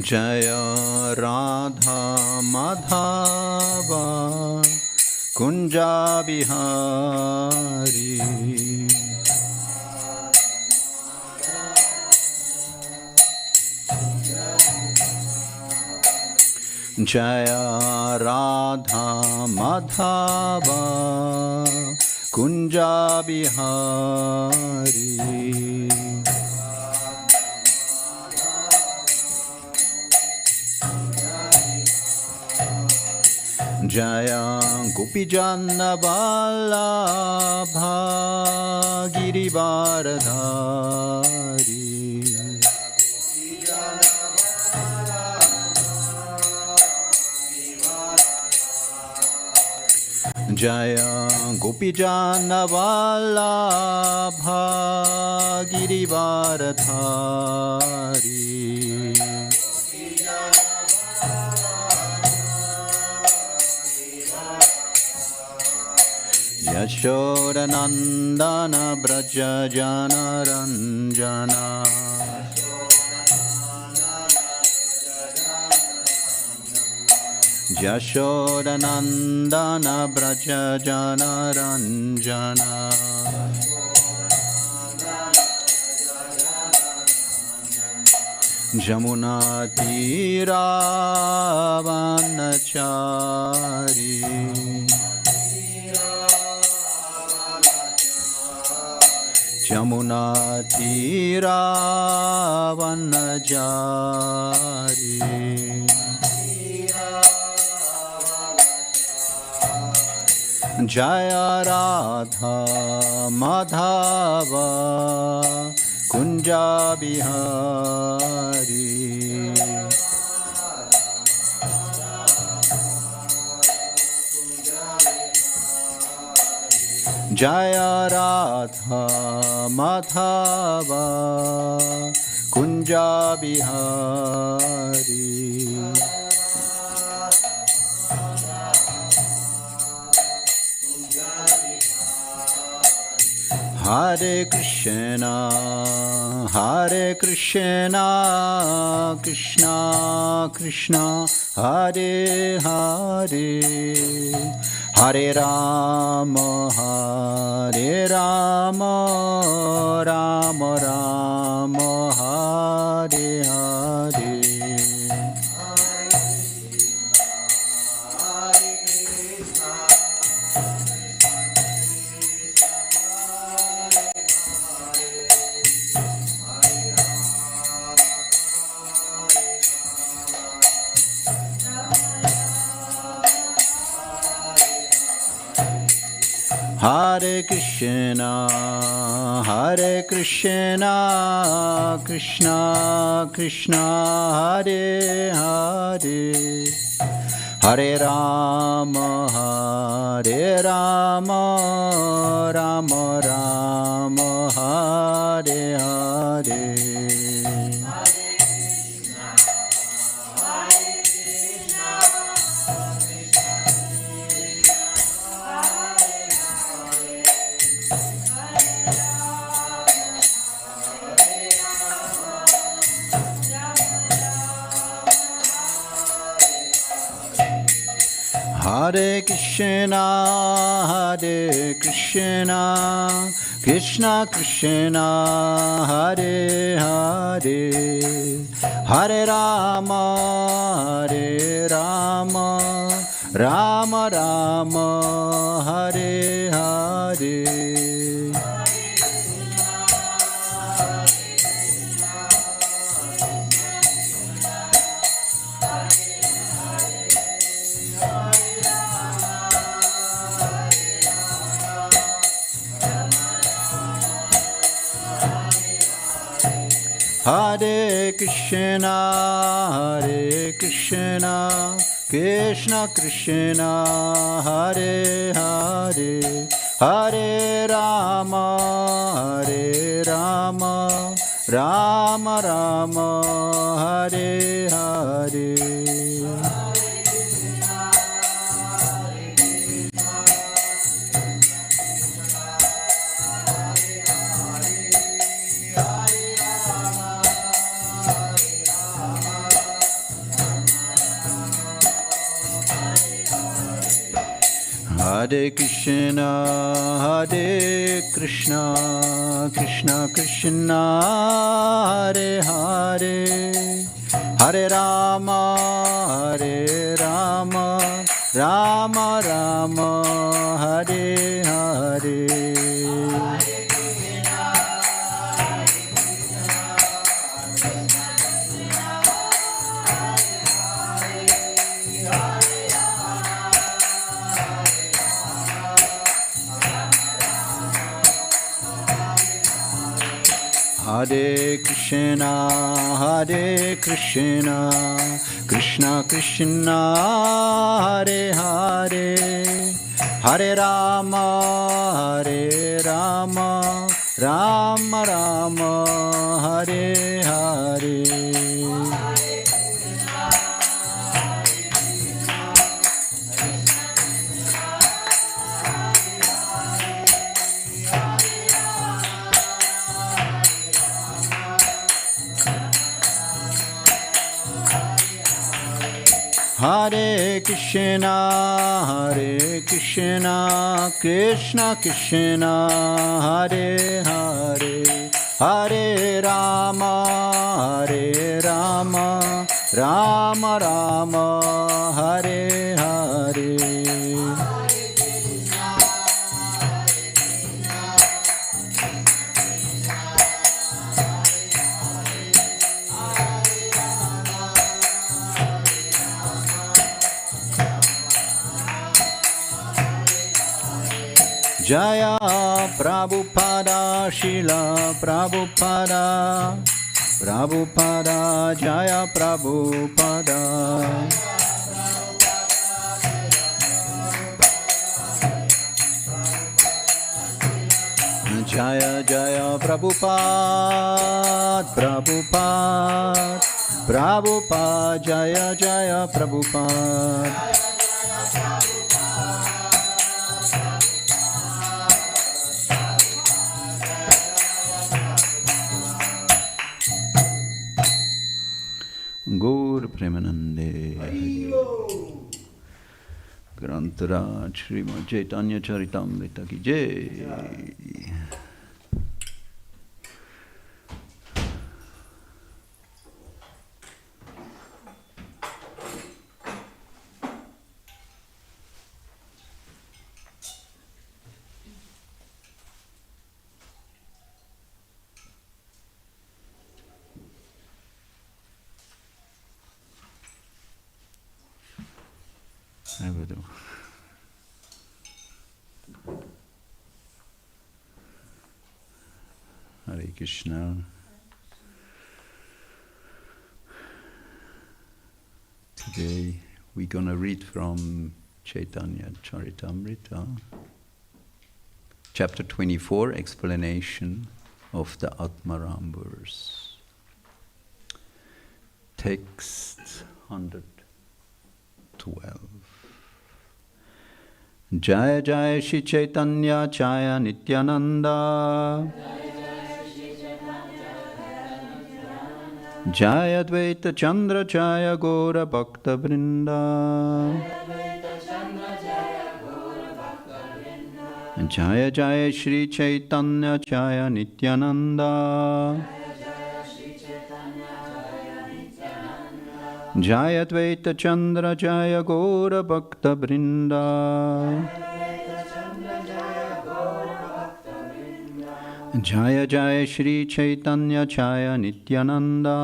Jaya Radha Madhava Kunja Bihari Jaya Radha Madhava Kunja Bihari Jaya Gopijana Vallabha Girivardhari Jaya Gopijana Vallabha Girivardhari Yashodanandana Braja Jana Ranjana Yashodanandana Braja Jana Ranjana Jamuna Tira Vanachari Jamuna Tira Vanachari Jaya Radha Madhava Kunja Bihari Jaya Radha Madhava Kunja Bihari Hare Krishna Krishna Krishna Hare Hare Hare Rama Rama Rama Hare Hare Hare Krishna Krishna Krishna Hare Hare Hare Rama Rama Rama Hare Hare Hare Krishna Krishna Krishna Hare Hare Hare Rama Rama Rama Hare Hare Hare Krishna Krishna Krishna Hare Hare Hare Rama Rama Rama Hare Hare Hare Krishna, Hare Krishna, Krishna Krishna, Hare Hare, Hare Rama, Hare Rama, Rama Rama, Hare Hare. Hare Krishna, Hare Krishna, Krishna Krishna, Hare Hare, Hare Rama, Hare Rama, Rama Rama, Hare Hare. Hare Krishna, Hare Krishna, Krishna Krishna, Hare Hare, Hare Rama, Hare Rama, Rama Rama, Hare Hare. Jaya Prabhupada, Shila Prabhupada, Prabhupada, Jaya Prabhupada. Jaya Jaya Prabhupada, Prabhupada, Prabhupada, Jaya Jaya Prabhupada. Gaur Premanande Grantaraj Srimad Chaitanya Charitamrita ki jai. Hare Krishna. Today we're going to read from Chaitanya Charitamrita, chapter 24, explanation of the Atmaram verse. Text 112. Jaya Jaya Shri Chaitanya Chaya Nityananda Jaya Dvaita Chandra Jaya Gora Bhakta Vrinda Jaya Jaya Shri Chaitanya Jaya Nityananda Jaya Dvaita Chandra Jaya Gora Bhakta Vrinda Jaya Jaya Shri Chaitanya Jaya Nityananda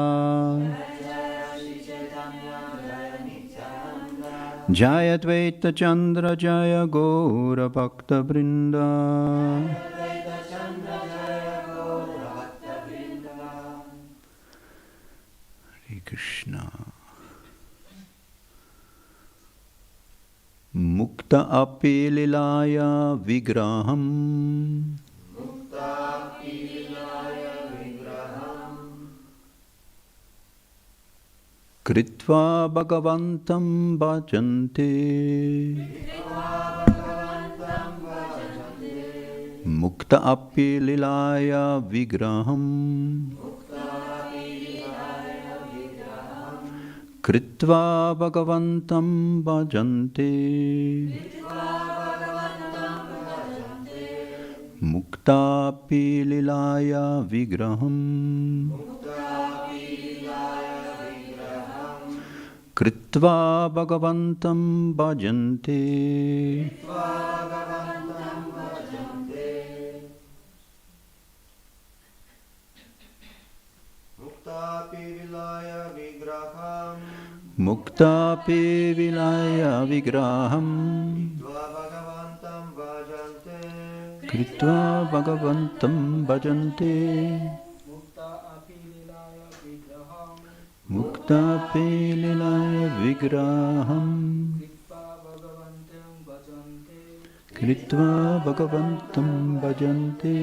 Jaya Dvaita Chandra Jaya Gora Bhakta Vrinda. Hare Krishna. Mukta api lilaya vigraham Kritva bhagavantam bhajante Mukta api lilaya vigraham Kritva bhagavantam bhajante Muktapi lilaya vigraham Kritva bhagavantam bhajante Muktapi vilaya vigraham Kritva bhagavantam bhajante Muktapi lilaya vigraham Kritva bhagavantam bhajante.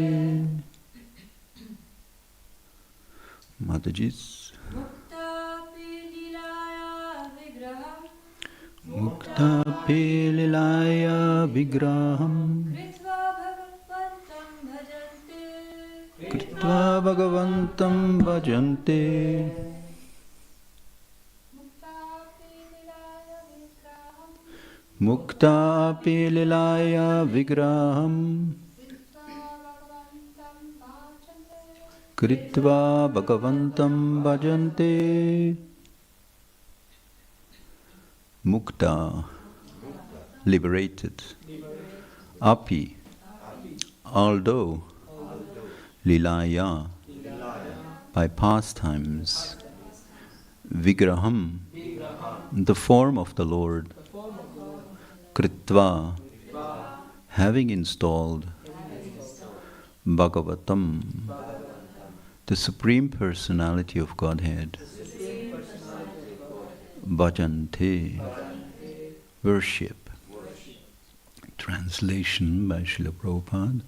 Mataji's Muktapi lilaya vigraham Kritva bhagavantam bhajante Muktapi lilaya vigraham Kritva bhagavantam bhajante. Mukta, liberated. Api, although. Lilaya, by pastimes. Vigraham, the form of the Lord. Kritva, having installed. Bhagavatam, the Supreme Personality of Godhead. Bhajante, worship. Translation by Srila Prabhupada.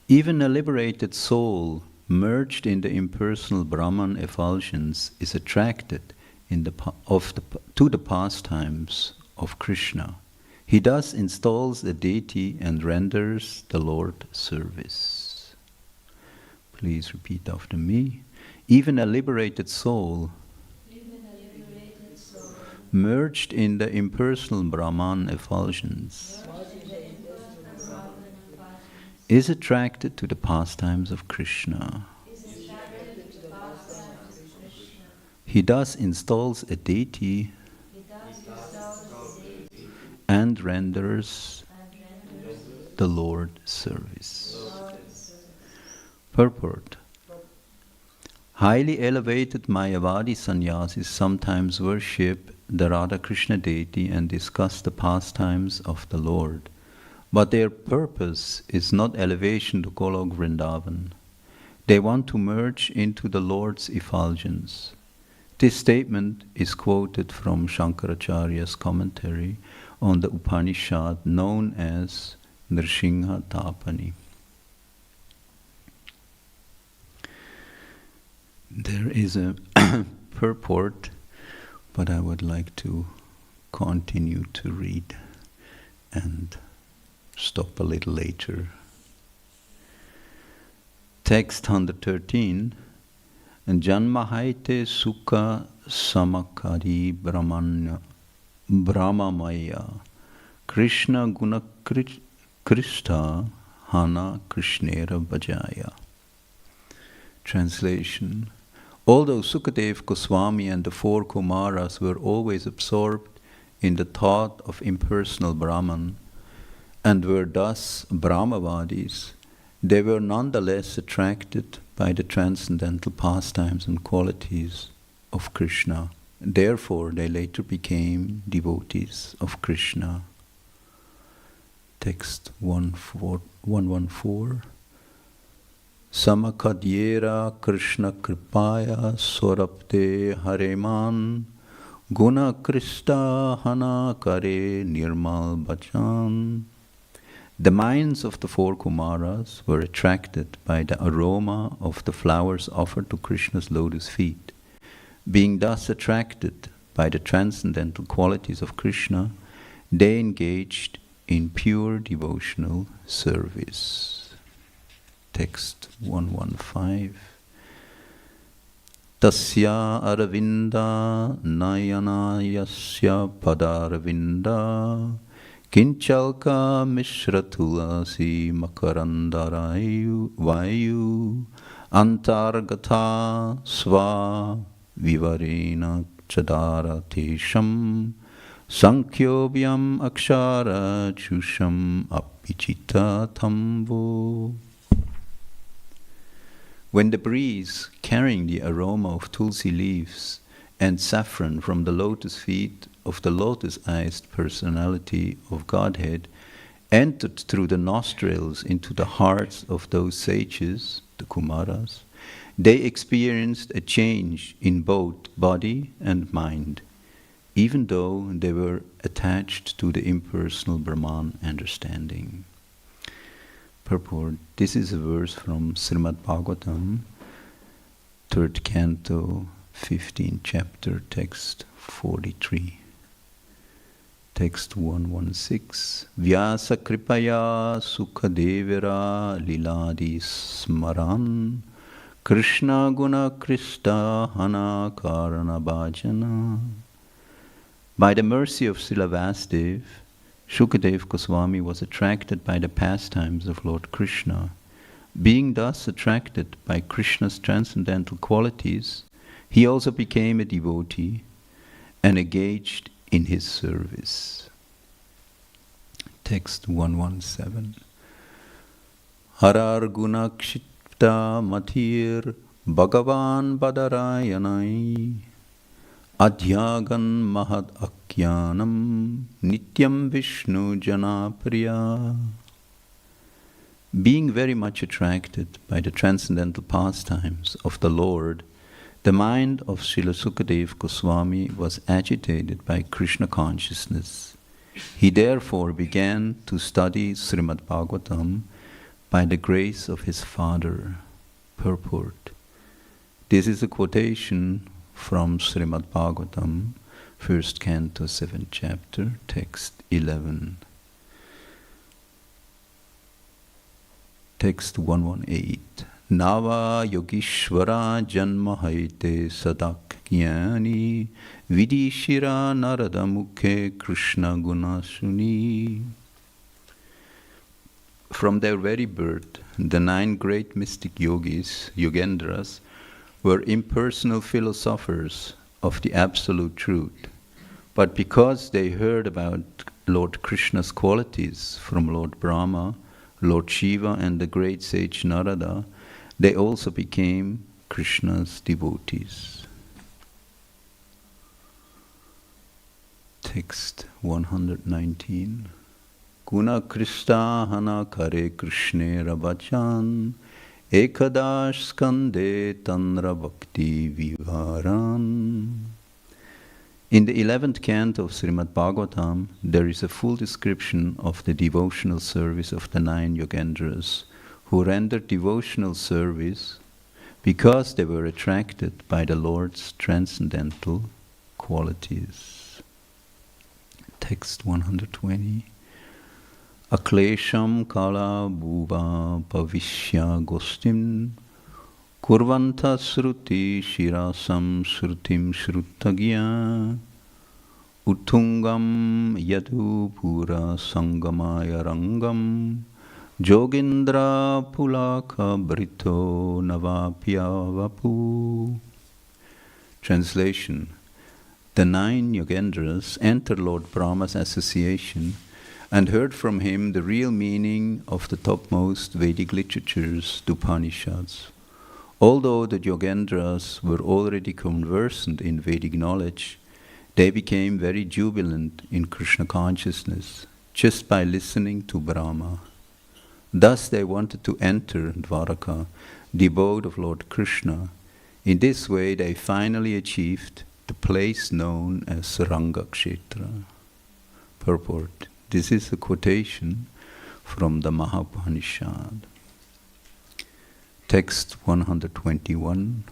Even a liberated soul merged in the impersonal Brahman effulgence is attracted to the pastimes of Krishna. He thus installs the deity and renders the Lord service. Please repeat after me. Even a liberated soul merged in the impersonal Brahman effulgence is attracted to the pastimes of Krishna. He thus installs a deity and renders the Lord service. Purport. Highly elevated Mayavadi sannyasis sometimes worship the Radha Krishna deity and discuss the pastimes of the Lord. But their purpose is not elevation to Golok Vrindavan. They want to merge into the Lord's effulgence. This statement is quoted from Shankaracharya's commentary on the Upanishad known as Nrsimha Tapani. There is a purport, but I would like to continue to read and stop a little later. Text 113. Janmahaite sukha samakari brahmamaya Krishna guna krishta hana krishnera bhajaya. Translation. Although Sukadev Goswami and the four Kumaras were always absorbed in the thought of impersonal Brahman, and were thus Brahmavadis, they were nonetheless attracted by the transcendental pastimes and qualities of Krishna. Therefore, they later became devotees of Krishna. Text 114. Samakadyera Krishna Kripaya Sorapte Hareman Guna Krista Hana Kare Nirmal Bachan. The minds of the four Kumaras were attracted by the aroma of the flowers offered to Krishna's lotus feet. Being thus attracted by the transcendental qualities of Krishna, they engaged in pure devotional service. Text 115. Tasya aravinda nayanayasya padaravinda Kinchalka mishra tulasi makarandarayu vayu antargata sva vivarena chadara tesham sankhyobyam akshara chusham apichita tamvo. When the breeze, carrying the aroma of tulsi leaves and saffron from the lotus feet of the lotus-eyed personality of Godhead, entered through the nostrils into the hearts of those sages, the Kumaras, they experienced a change in both body and mind, even though they were attached to the impersonal Brahman understanding. Purport. This is a verse from Srimad Bhagavatam, 3rd canto, 15th chapter, text 43. Text 116. Vyasa kripaya sukadevira liladi smaran Krishna guna krista hana karana bhajana. By the mercy of Srila Vasudev, Shukadev Goswami was attracted by the pastimes of Lord Krishna. Being thus attracted by Krishna's transcendental qualities, he also became a devotee and engaged in his service. Text 117. Harar gunakshipta mathir bhagavan badarayanai adhyagan mahad akyanam nityam vishnu janapriya. Being very much attracted by the transcendental pastimes of the Lord, the mind of Srila Sukadeva Goswami was agitated by Krishna consciousness. He therefore began to study Srimad Bhagavatam by the grace of his father. Purport. This is a quotation from Srimad Bhagavatam, 1st canto, 7th chapter, text 11. Text 118. Nava yogishvara janma haite sadakyani vidishira narada mukhe Krishna gunasuni. From their very birth, the 9 great mystic yogis, Yogendras, were impersonal philosophers of the absolute truth. But because they heard about Lord Krishna's qualities from Lord Brahma, Lord Shiva and the great sage Narada, they also became Krishna's devotees. Text 119. Guna Krista hana kare Krishne rabachan ekadash skande tanra bhakti vivaran. In the 11th canto of Srimad Bhagavatam, there is a full description of the devotional service of the 9 Yogendras, who rendered devotional service because they were attracted by the Lord's transcendental qualities. Text 120. Aklesham kala bhuva pavishya gostim kurvanta sruti shirasam srutim shrutagya utungam yadu pura sangamaya rangam Jogindra pulaka brito navapya vapu. Translation. The 9 Yogendras entered Lord Brahma's association and heard from him the real meaning of the topmost Vedic literatures, the Upanishads. Although the Yogendras were already conversant in Vedic knowledge, they became very jubilant in Krishna consciousness just by listening to Brahma. Thus they wanted to enter Dwaraka, the abode of Lord Krishna. In this way they finally achieved the place known as Rangakshetra. Purport. This is a quotation from the Mahapanishad. Text 121.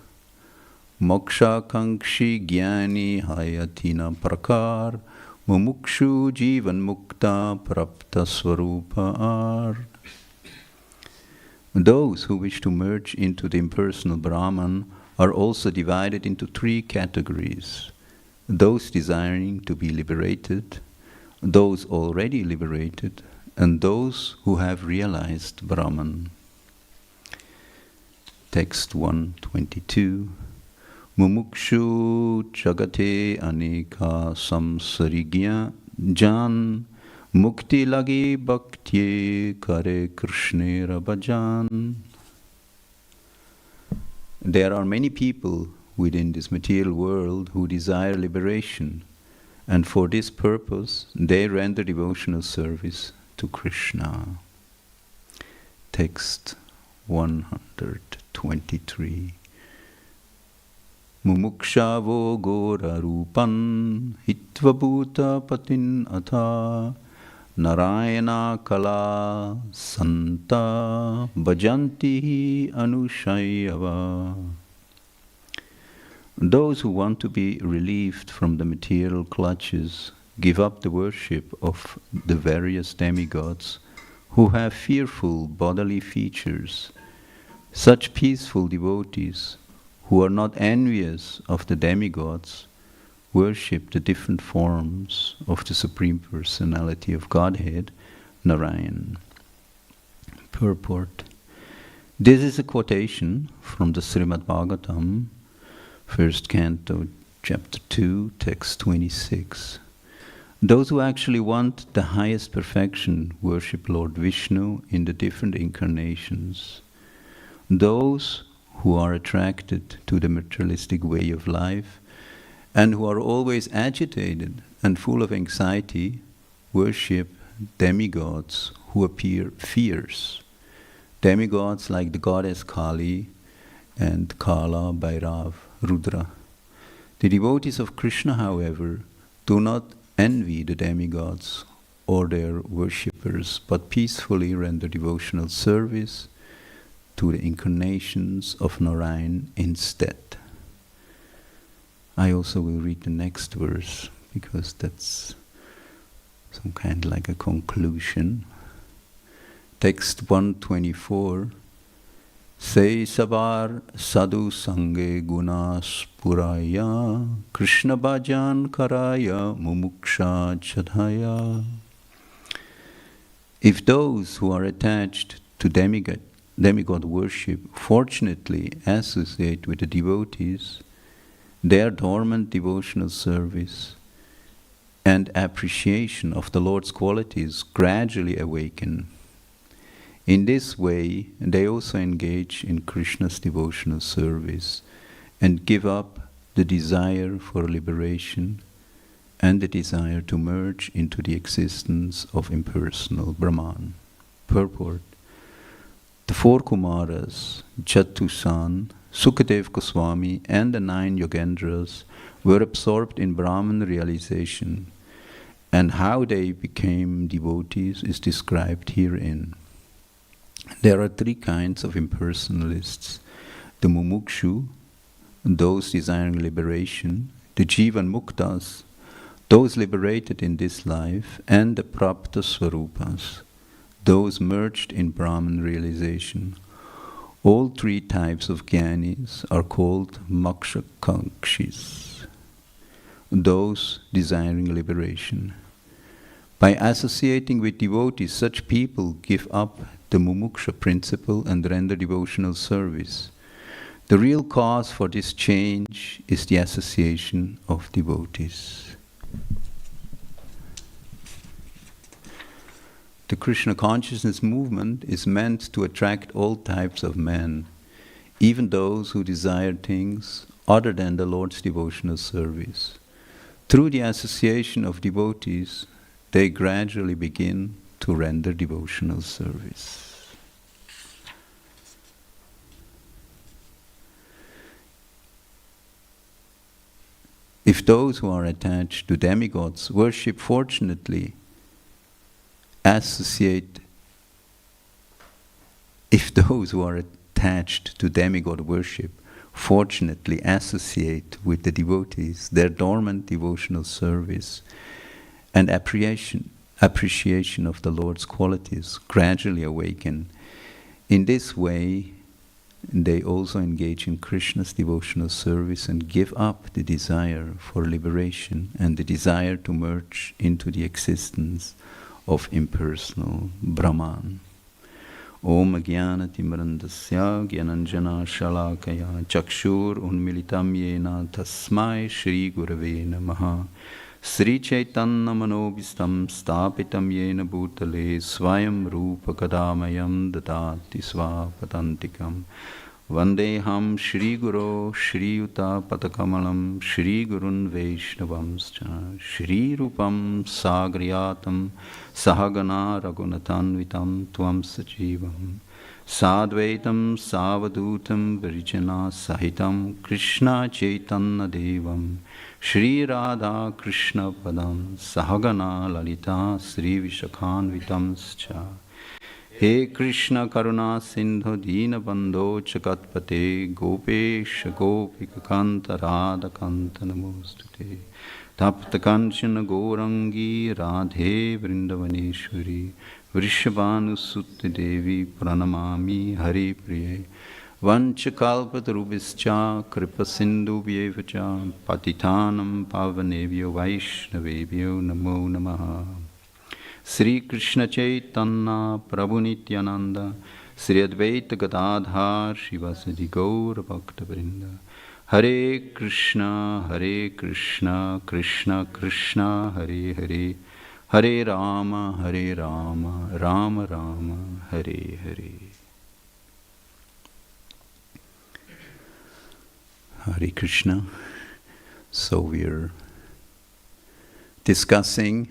Moksha kankshi jnani hayatina prakar mumukshu jivan mukta prapta swarupa ar. Those who wish to merge into the impersonal Brahman are also divided into 3 categories. Those desiring to be liberated, those already liberated, and those who have realized Brahman. Text 122. Mumukshu jagate aneka samsarigya jan mukti lagi bhakti kare krishnera bhajan. There are many people within this material world who desire liberation, and for this purpose they render devotional service to Krishna. Text 123. Mumukshavo gora rupan hitva bhuta patin atha narayana kala santa bhajanti anushayava. Those who want to be relieved from the material clutches give up the worship of the various demigods who have fearful bodily features. Such peaceful devotees, who are not envious of the demigods, worship the different forms of the Supreme Personality of Godhead, Narayan. Purport. This is a quotation from the Srimad Bhagavatam, first canto, chapter 2, text 26. Those who actually want the highest perfection worship Lord Vishnu in the different incarnations. Those who are attracted to the materialistic way of life and who are always agitated and full of anxiety worship demigods who appear fierce. Demigods like the goddess Kali and Kala, Bhairav, Rudra. The devotees of Krishna, however, do not envy the demigods or their worshippers, but peacefully render devotional service to the incarnations of Narayan instead. I also will read the next verse, because that's some kind of like a conclusion. Text 124. Se sabar sadhu sange gunas puraya Krishna bhajan karaya mumuksha chadhaya. If those who are attached to demigod worship fortunately associate with the devotees, their dormant devotional service and appreciation of the Lord's qualities gradually awaken. In this way, they also engage in Krishna's devotional service and give up the desire for liberation and the desire to merge into the existence of impersonal Brahman. Purport. The four Kumaras, Jatusan, Sukadev Goswami, and the 9 Yogendras were absorbed in Brahman realization, and how they became devotees is described herein. There are 3 kinds of impersonalists: the Mumukshu, those desiring liberation; the Jivan Muktas, those liberated in this life; and the Prapta Swarupas, those merged in Brahman realization. All 3 types of Jnanis are called Mokshakanshis, those desiring liberation. By associating with devotees, such people give up the Mumuksha principle and render devotional service. The real cause for this change is the association of devotees. The Krishna consciousness movement is meant to attract all types of men, even those who desire things other than the Lord's devotional service. Through the association of devotees, they gradually begin to render devotional service. If those who are attached to demigods worship fortunately, if those who are attached to demigod worship fortunately associate with the devotees, their dormant devotional service and appreciation of the Lord's qualities gradually awaken. In this way, they also engage in Krishna's devotional service and give up the desire for liberation and the desire to merge into the existence of impersonal Brahman. Om Jnanatimirandasya Gyananjana Shalakaya Chakshur Unmilitam Yena Tasmai Shri Gurave Namaha Sri Chaitanya Manobhistam Stapitam Yena Bhutale Swayam Rupa Kadamayam Dadati Svapatantikam Vandeham Shri Guru Shri Yuta Patakamalam Shri Gurun Vaishnavamscha Shri Rupam Sagriyatam Sahagana Raghunathanvitam Tvam Sajivam Sadvaitam Savadutam Virijana Sahitam Krishna Chaitanya Devam Shri Radha Krishna Padam Sahagana Lalita Sri Vishakhanvitamscha He Krishna Karuna Sindhu Dina Bandho Chakatpate Gopesh Gopika Kanta Radha Kanta Namostute Tapta Kanchana Gorangi Radhe Vrindavaneshwari Vrishabhanu Sutte Devi Pranamami Hari Priye Vanchakalpatarubhischa Kripa Sindhu Vyevacha Patitanam Pavanevyo Vaishnavevyo Namo Namaha Sri Krishna Chaitanya Prabhu Nityananda Sri Advaita Gadadhar Shivasadi Gaura Bhakta Vrinda Hare Krishna Krishna Krishna Hare Hare Hare Rama Rama Rama Hare Hare Hare Krishna. So we're discussing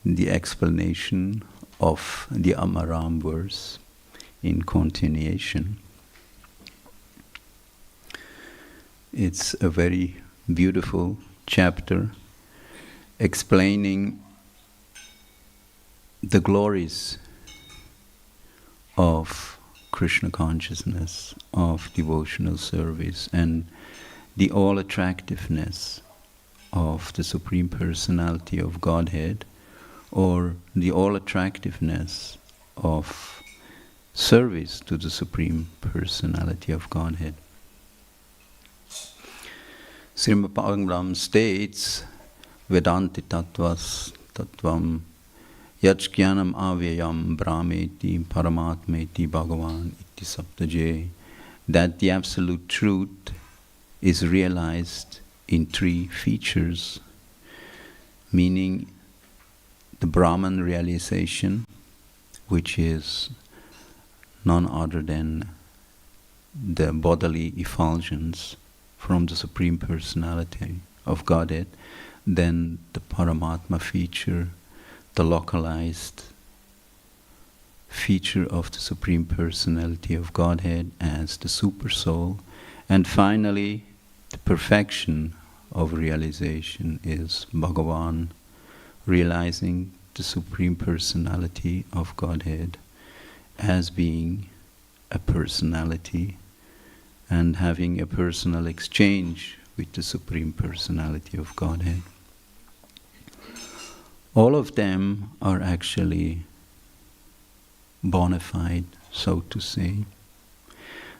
the explanation of the Amaram verse in continuation. It's a very beautiful chapter explaining the glories of Krishna consciousness, of devotional service, and the all-attractiveness of the Supreme Personality of Godhead, or the all-attractiveness of service to the Supreme Personality of Godhead. Srimad Bhagavatam states, Vedanti tattvas tattvam yajnanam avyayam brahmeti paramatmeti bhagavan iti saptaje, that the absolute truth is realized in three features, meaning the Brahman realization, which is none other than the bodily effulgence from the Supreme Personality of Godhead, then the Paramatma feature, the localized feature of the Supreme Personality of Godhead as the Super Soul, and finally the perfection of realization is Bhagavan, realizing the Supreme Personality of Godhead as being a personality and having a personal exchange with the Supreme Personality of Godhead. All of them are actually bona fide, so to say.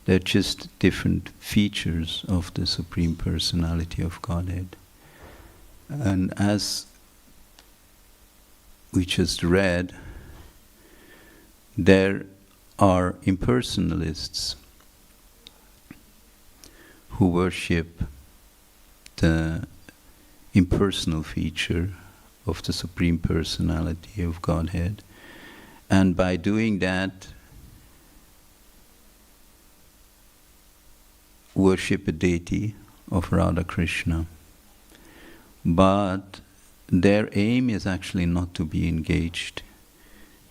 They're just different features of the Supreme Personality of Godhead. And as we just read, there are impersonalists who worship the impersonal feature of the Supreme Personality of Godhead, and by doing that worship a deity of Radha Krishna. But their aim is actually not to be engaged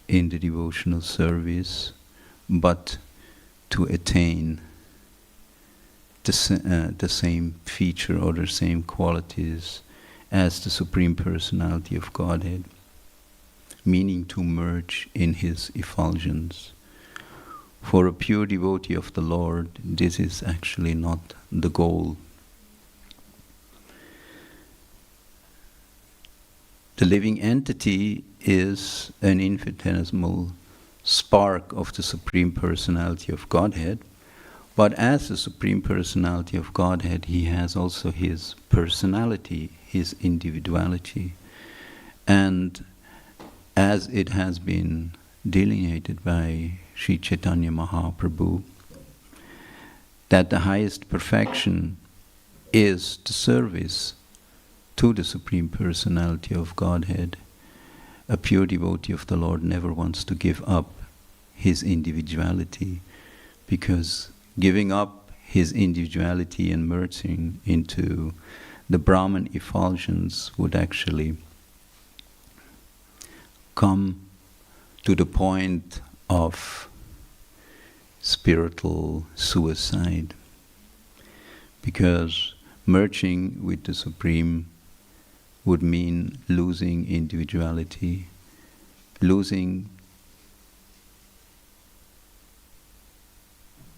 in the devotional service, but to attain the same feature or the same qualities as the Supreme Personality of Godhead, meaning to merge in His effulgence. For a pure devotee of the Lord, this is actually not the goal. The living entity is an infinitesimal spark of the Supreme Personality of Godhead. But as the Supreme Personality of Godhead, he has also his personality, his individuality. And as it has been delineated by Sri Chaitanya Mahaprabhu, that the highest perfection is the service to the Supreme Personality of Godhead. A pure devotee of the Lord never wants to give up his individuality, because giving up his individuality and merging into the Brahman effulgence would actually come to the point of spiritual suicide, because merging with the Supreme would mean losing individuality, losing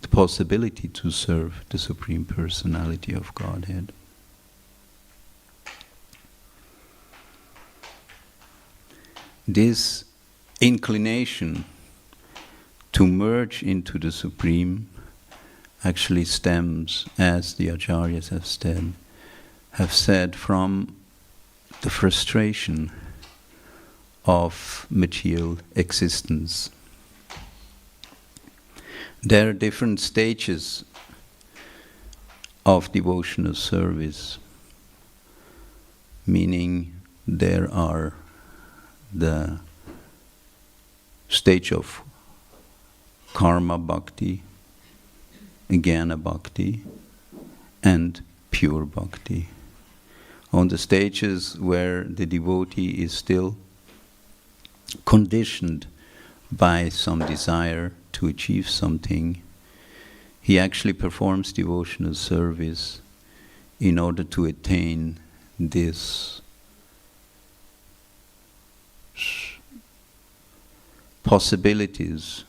the possibility to serve the Supreme Personality of Godhead. This inclination to merge into the Supreme actually stems, as the Acharyas have said, from the frustration of material existence. There are different stages of devotional service, meaning there are the stage of karma bhakti, jnana bhakti, and pure bhakti. On the stages where the devotee is still conditioned by some desire to achieve something, he actually performs devotional service in order to attain this possibilities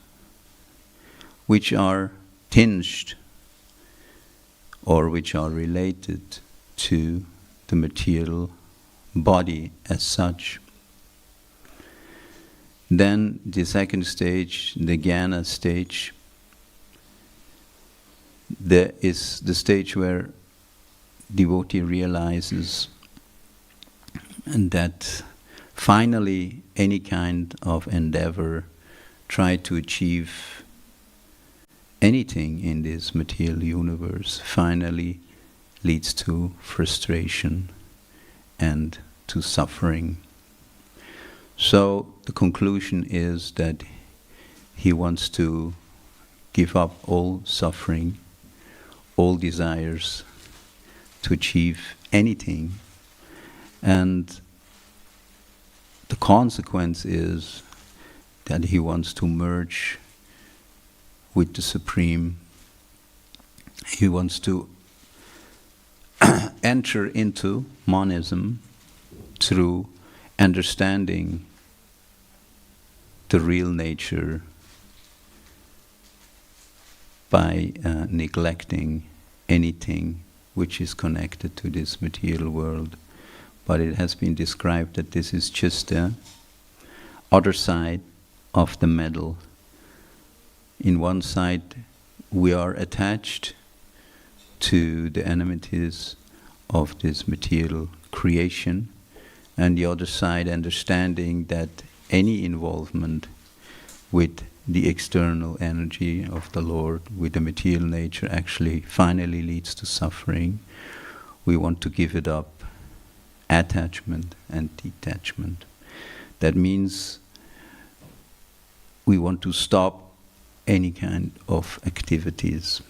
which are tinged or which are related to the material body as such. Then the second stage, the jnana stage, there is the stage where devotee realizes that finally any kind of endeavor try to achieve anything in this material universe finally leads to frustration and to suffering. So the conclusion is that he wants to give up all suffering, all desires to achieve anything, and the consequence is that he wants to merge with the Supreme. He wants to enter into monism through understanding the real nature by neglecting anything which is connected to this material world. But it has been described that this is just the other side of the medal. In one side, we are attached to the enmities of this material creation, and the other side, understanding that any involvement with the external energy of the Lord, with the material nature, actually finally leads to suffering. We want to give it up. Attachment and detachment. That means we want to stop any kind of activities.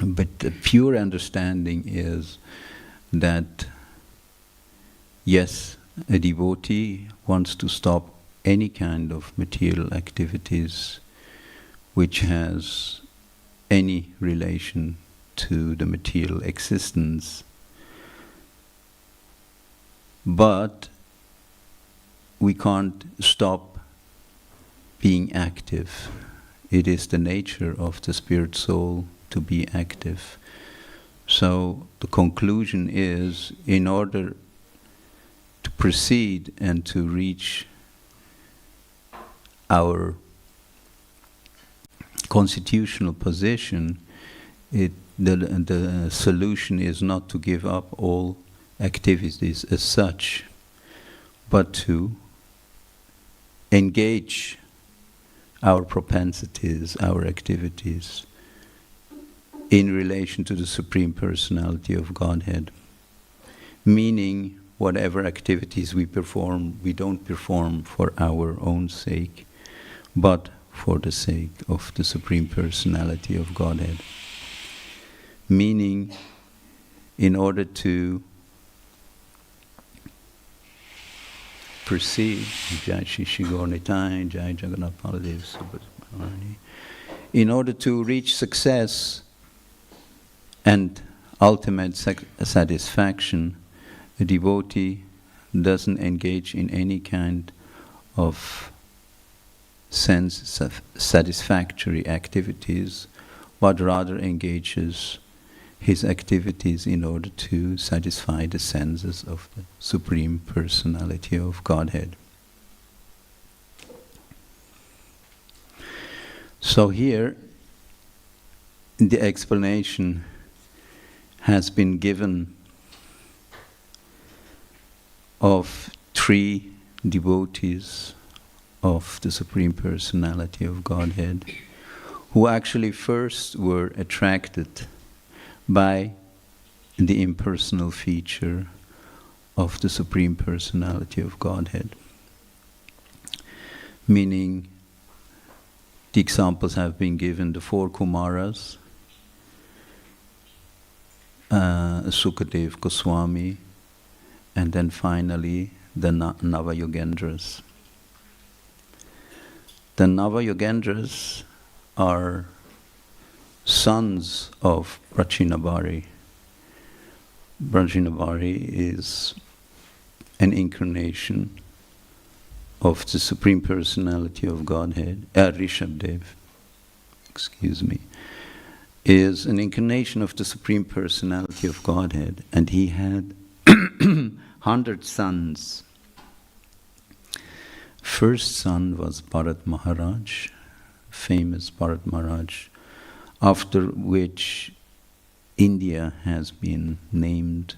But the pure understanding is that, yes, a devotee wants to stop any kind of material activities which has any relation to the material existence. But we can't stop being active. It is the nature of the spirit soul to be active. So the conclusion is, in order to proceed and to reach our constitutional position, the solution is not to give up all activities as such, but to engage our propensities, our activities, in relation to the Supreme Personality of Godhead. Meaning, whatever activities we perform, we don't perform for our own sake, but for the sake of the Supreme Personality of Godhead. Meaning, in order to perceive, Jai Shri Shri Gaur Nitai, Jai Jagannath Baladev Subramani, in order to reach success and ultimate satisfaction, a devotee doesn't engage in any kind of sense satisfactory activities, but rather engages his activities in order to satisfy the senses of the Supreme Personality of Godhead. So here, the explanation has been given of 3 devotees of the Supreme Personality of Godhead, who actually first were attracted by the impersonal feature of the Supreme Personality of Godhead. Meaning, the examples have been given, the 4 Kumaras, Sukadev Goswami, and then finally the Navayogendras. The Navayogendras are sons of Prachinavari. Prachinavari is an incarnation of the Supreme Personality of Godhead. Rishabdev, is an incarnation of the Supreme Personality of Godhead, and he had 100 sons. First son was Bharat Maharaj, famous Bharat Maharaj, after which India has been named.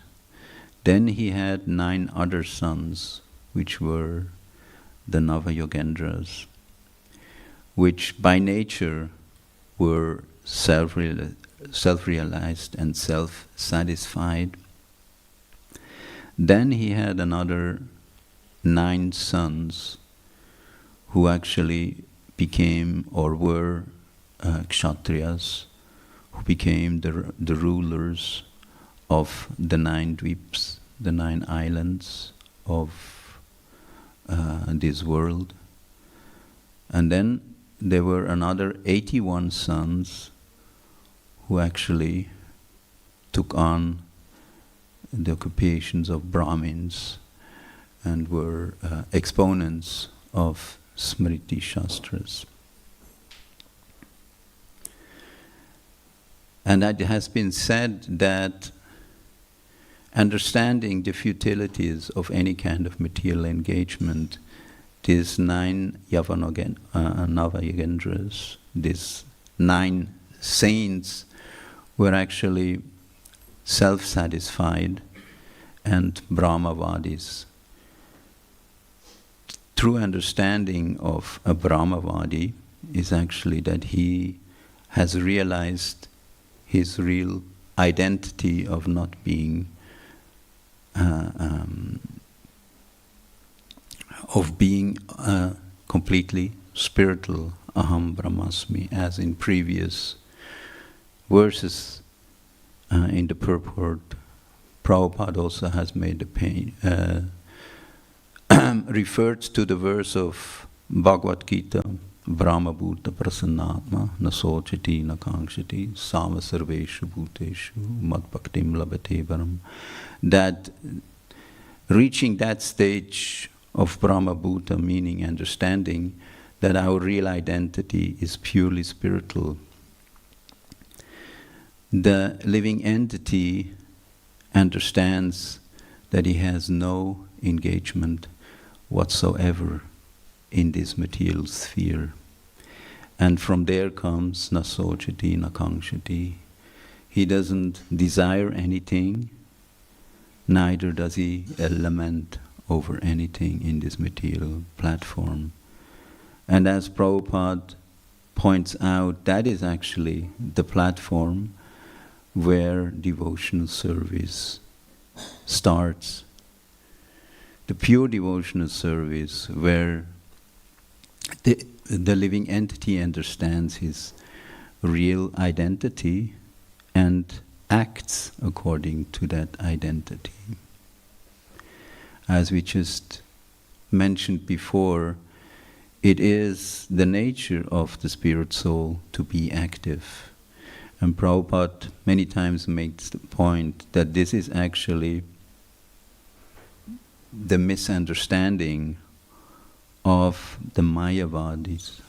Then he had 9 other sons, which were the Navayogendras, which by nature were self-realized and self-satisfied. Then he had another 9 sons who actually became or were Kshatriyas, who became the rulers of the 9 dweeps, the 9 islands of this world. And then there were another 81 sons who actually took on the occupations of Brahmins and were exponents of Smriti Shastras. And it has been said that understanding the futilities of any kind of material engagement, these 9 Navayogendras, these 9 saints, were actually self-satisfied and Brahmavadis. True understanding of a Brahmavadi is actually that he has realized his real identity of not being completely spiritual, aham brahmasmi, as in previous verses in the purport. Prabhupada also has made the referred to the verse of Bhagavad Gita, Brahma Bhuta Prasannatma Nasochati Nakangshati Sama Sarveshu Bhuteshu Mad Bhaktim Labhate Varam, that reaching that stage of Brahma Bhuta, meaning understanding that our real identity is purely spiritual, the living entity understands that he has no engagement whatsoever in this material sphere. And from there comes nasochati, nakangshati. He doesn't desire anything, neither does he lament over anything in this material platform. And as Prabhupada points out, that is actually the platform where devotional service starts. The pure devotional service where the living entity understands his real identity and acts according to that identity. As we just mentioned before, it is the nature of the spirit soul to be active. And Prabhupada many times makes the point that this is actually the misunderstanding of the Mayavadis,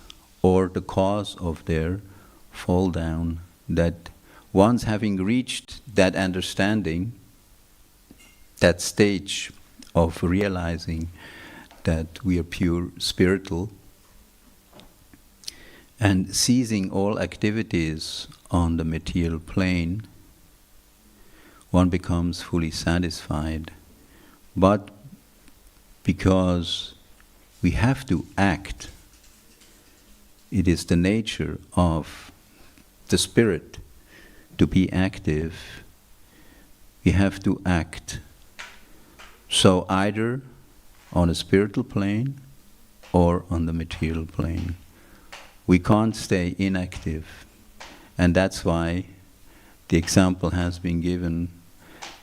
or the cause of their fall down, that once having reached that understanding, that stage of realizing that we are pure spiritual, and ceasing all activities on the material plane, one becomes fully satisfied. But because we have to act, it is the nature of the spirit to be active, we have to act. So either on a spiritual plane or on the material plane. We can't stay inactive. And that's why the example has been given.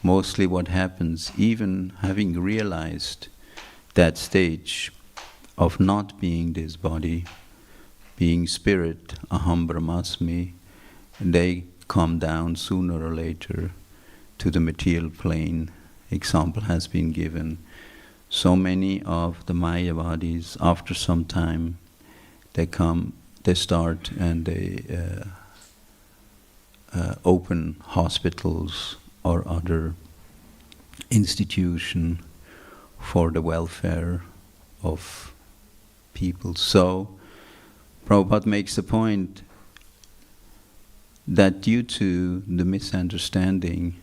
Mostly what happens, even having realized that stage of not being this body, being spirit, aham brahmasmi, they come down sooner or later to the material plane. Example has been given. So many of the Mayavadis, after some time, they start and they open hospitals or other institution for the welfare of people. So Prabhupada makes the point that due to the misunderstanding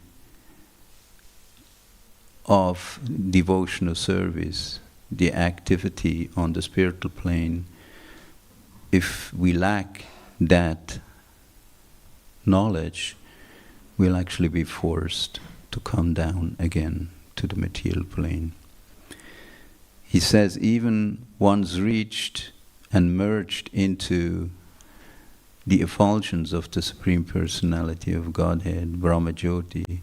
of devotional service, the activity on the spiritual plane, if we lack that knowledge, we'll actually be forced to come down again to the material plane. He says even once reached and merged into the effulgence of the Supreme Personality of Godhead, Brahma Jyoti,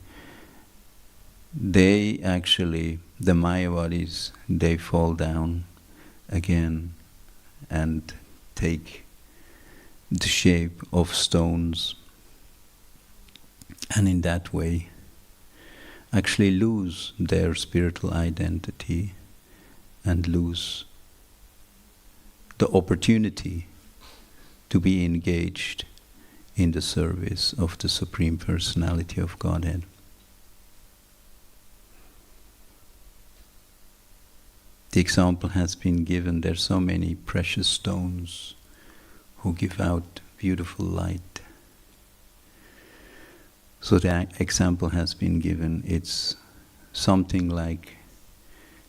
they actually, the Mayavadis, they fall down again and take the shape of stones, and in that way actually lose their spiritual identity and lose the opportunity to be engaged in the service of the Supreme Personality of Godhead. The example has been given, there are so many precious stones who give out beautiful light. So the example has been given, it's something like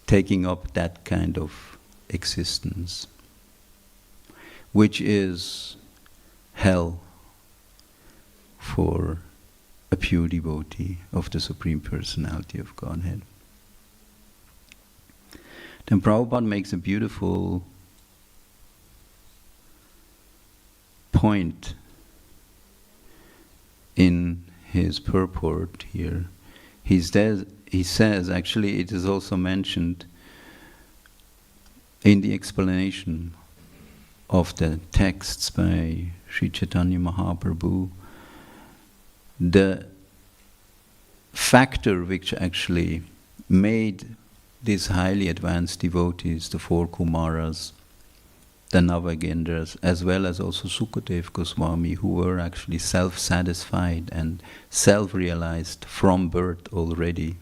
taking up that kind of existence, which is hell for a pure devotee of the Supreme Personality of Godhead. Then Prabhupada makes a beautiful point in his purport here. He says, actually it is also mentioned in the explanation of the texts by Sri Chaitanya Mahaprabhu, the factor which actually made these highly advanced devotees, the four Kumaras, the Navagendras, as well as also Sukadev Goswami, who were actually self-satisfied and self-realized from birth already,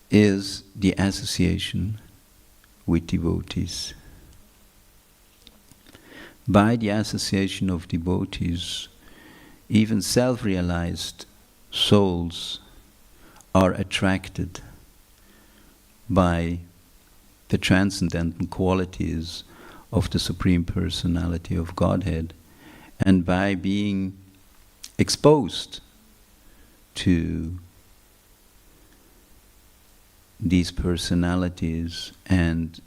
is the association with devotees. by the association of devotees, even self-realized souls are attracted by the transcendental qualities of the Supreme Personality of Godhead, and by being exposed to these personalities and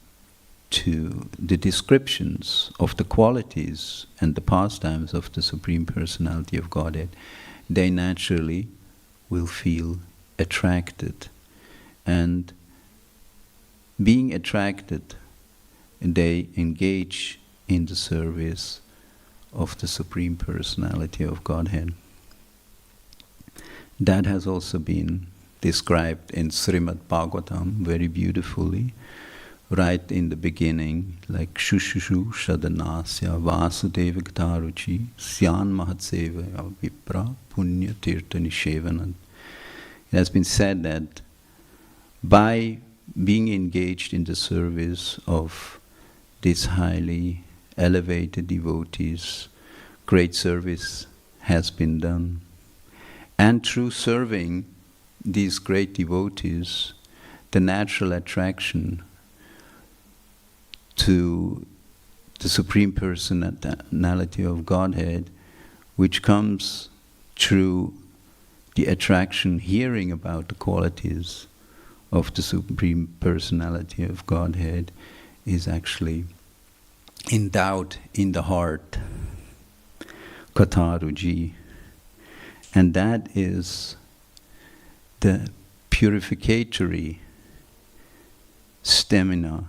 to the descriptions of the qualities and the pastimes of the Supreme Personality of Godhead, they naturally will feel attracted. And being attracted, they engage in the service of the Supreme Personality of Godhead. That has also been described in Srimad Bhagavatam very beautifully, right in the beginning, like Shushushu Shadanasya Vasudeva Gtaruchi Syan Mahatseva Vipra Punya Tirtha Nishevanam. It has been said that by being engaged in the service of these highly elevated devotees, great service has been done. And through serving these great devotees, the natural attraction to the Supreme Personality of Godhead, which comes through the attraction hearing about the qualities of the Supreme Personality of Godhead, is actually endowed in the heart, Kataruji. And that is the purificatory stamina,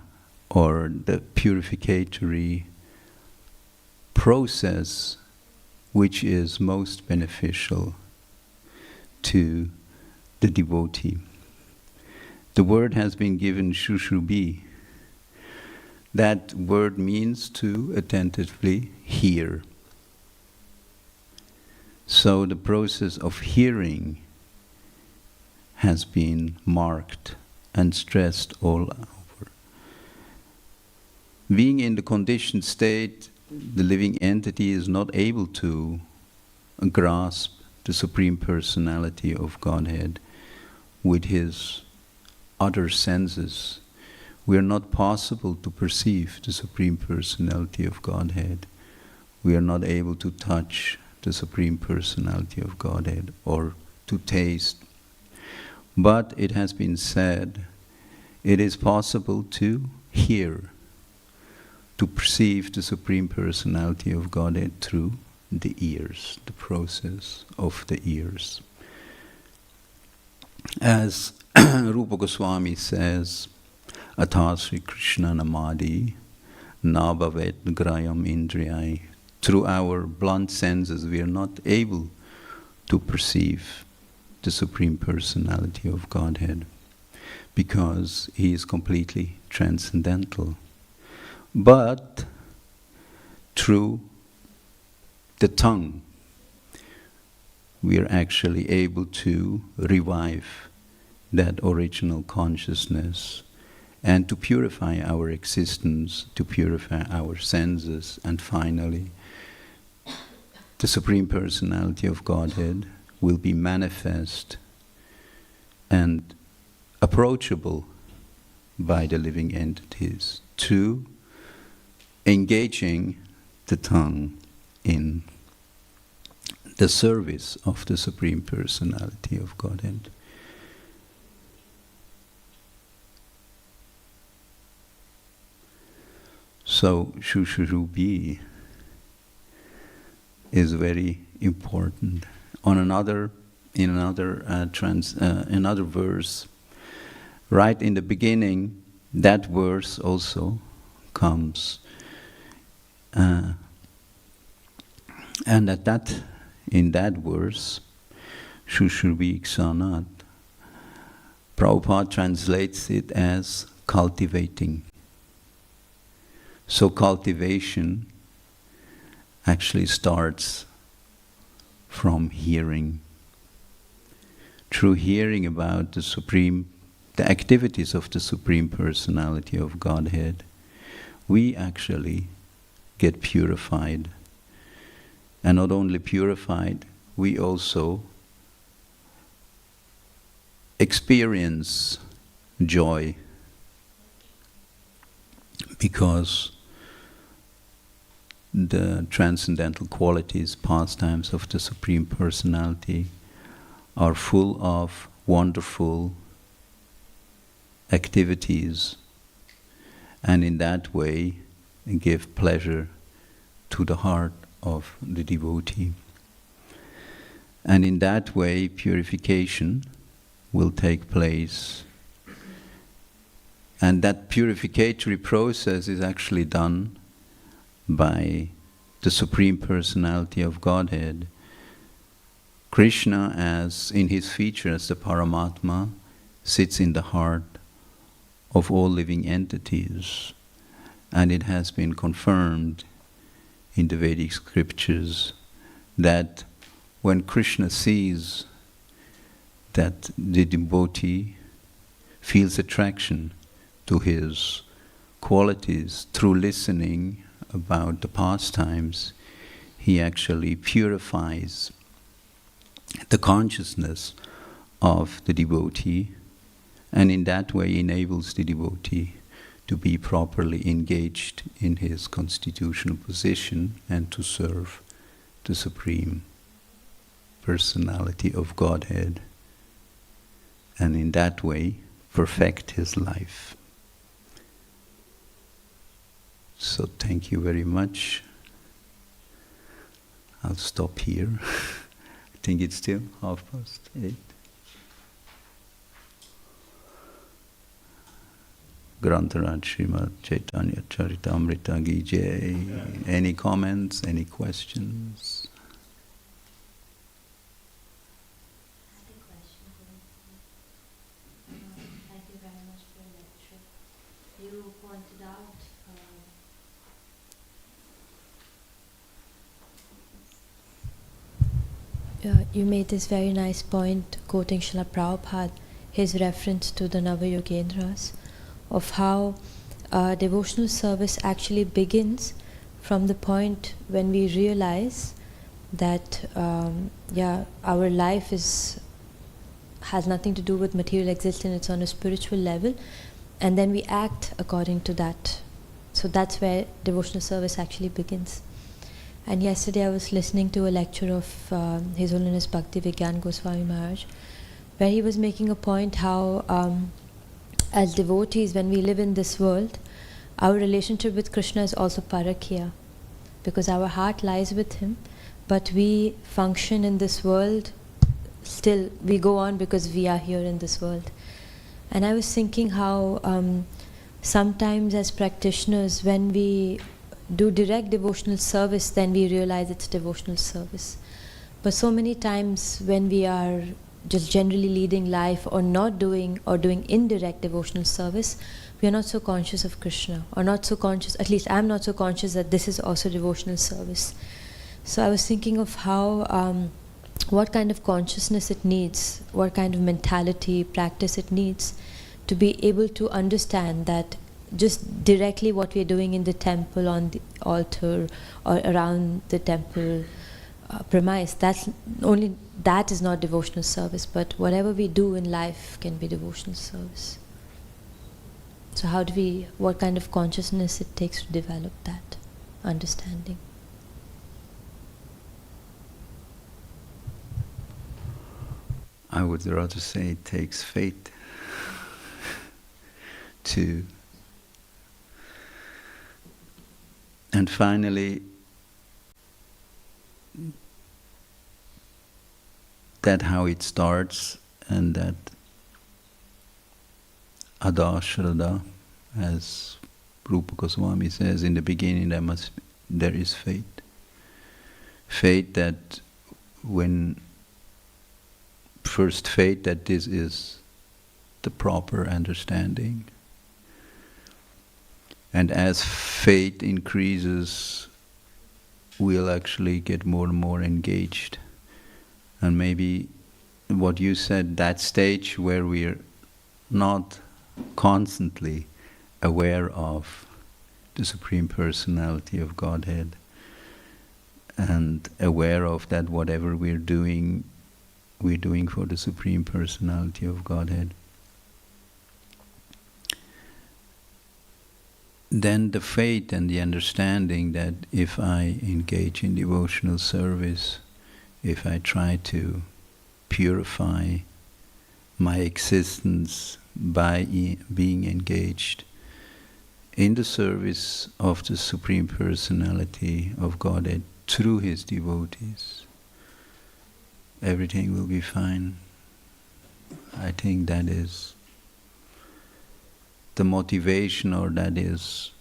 or the purificatory process which is most beneficial to the devotee. The word has been given Shushubi. That word means to attentively hear. So the process of hearing has been marked and stressed all over. Being in the conditioned state, the living entity is not able to grasp the Supreme Personality of Godhead with his other senses. We are not possible to perceive the Supreme Personality of Godhead. We are not able to touch the Supreme Personality of Godhead or to taste. But it has been said, it is possible to hear, to perceive the Supreme Personality of Godhead through the ears, the process of the ears. As Rupa Goswami says, Atha Sri Krishna Namadi Nabhavet Grayam Indriyai. Through our blunt senses, we are not able to perceive the Supreme Personality of Godhead because He is completely transcendental. But through the tongue, we are actually able to revive that original consciousness and to purify our existence, to purify our senses, and finally, the Supreme Personality of Godhead will be manifest and approachable by the living entities through engaging the tongue in the service of the Supreme Personality of Godhead. So Shushurubi is very important. In another verse, right in the beginning, that verse also comes, and in that verse, Shushurubi Iksanat, Prabhupada translates it as cultivating. So cultivation actually starts from hearing. Through hearing about the activities of the Supreme Personality of Godhead, we actually get purified. And not only purified, we also experience joy, because the transcendental qualities, pastimes of the Supreme Personality are full of wonderful activities, and in that way give pleasure to the heart of the devotee. And in that way purification will take place. And that purificatory process is actually done by the Supreme Personality of Godhead. Krishna, as in his feature as the Paramatma, sits in the heart of all living entities. And it has been confirmed in the Vedic scriptures that when Krishna sees that the devotee feels attraction to his qualities through listening about the pastimes, he actually purifies the consciousness of the devotee, and in that way enables the devotee to be properly engaged in his constitutional position and to serve the Supreme Personality of Godhead, and in that way perfect his life. So thank you very much. I'll stop here. I think it's still 8:30. Grantaraj Srimad Chaitanya Charitamrita Ki Jai. Any comments, any questions? Thank you very much for your lecture. You pointed out you made this very nice point, quoting Srila Prabhupada, his reference to the Navayogendras, of how devotional service actually begins from the point when we realize that our life has nothing to do with material existence, it's on a spiritual level, and then we act according to that. So that's where devotional service actually begins. And yesterday I was listening to a lecture of His Holiness Bhakti Vigyan Goswami Maharaj, where he was making a point how as devotees, when we live in this world, our relationship with Krishna is also parakya, because our heart lies with him, but we function in this world, still we go on because we are here in this world. And I was thinking how sometimes as practitioners, when we do direct devotional service, then we realize it's devotional service. But so many times when we are just generally leading life or not doing, or doing indirect devotional service, we are not so conscious of Krishna, or not so conscious, at least I'm not so conscious that this is also devotional service. So I was thinking of how, what kind of consciousness it needs, what kind of mentality, practice it needs to be able to understand that just directly what we are doing in the temple, on the altar, or around the temple premise, that is not devotional service, but whatever we do in life can be devotional service. So what kind of consciousness it takes to develop that understanding? I would rather say it takes faith to. And finally, that how it starts, and that Ada Shraddha, as Rupa Goswami says, in the beginning there is faith. Faith that that this is the proper understanding. And as faith increases, we'll actually get more and more engaged. And maybe what you said, that stage where we're not constantly aware of the Supreme Personality of Godhead, and aware of that whatever we're doing for the Supreme Personality of Godhead. Then the faith and the understanding that if I engage in devotional service, if I try to purify my existence by being engaged in the service of the Supreme Personality of Godhead through His devotees, everything will be fine. I think that is the motivation, or that is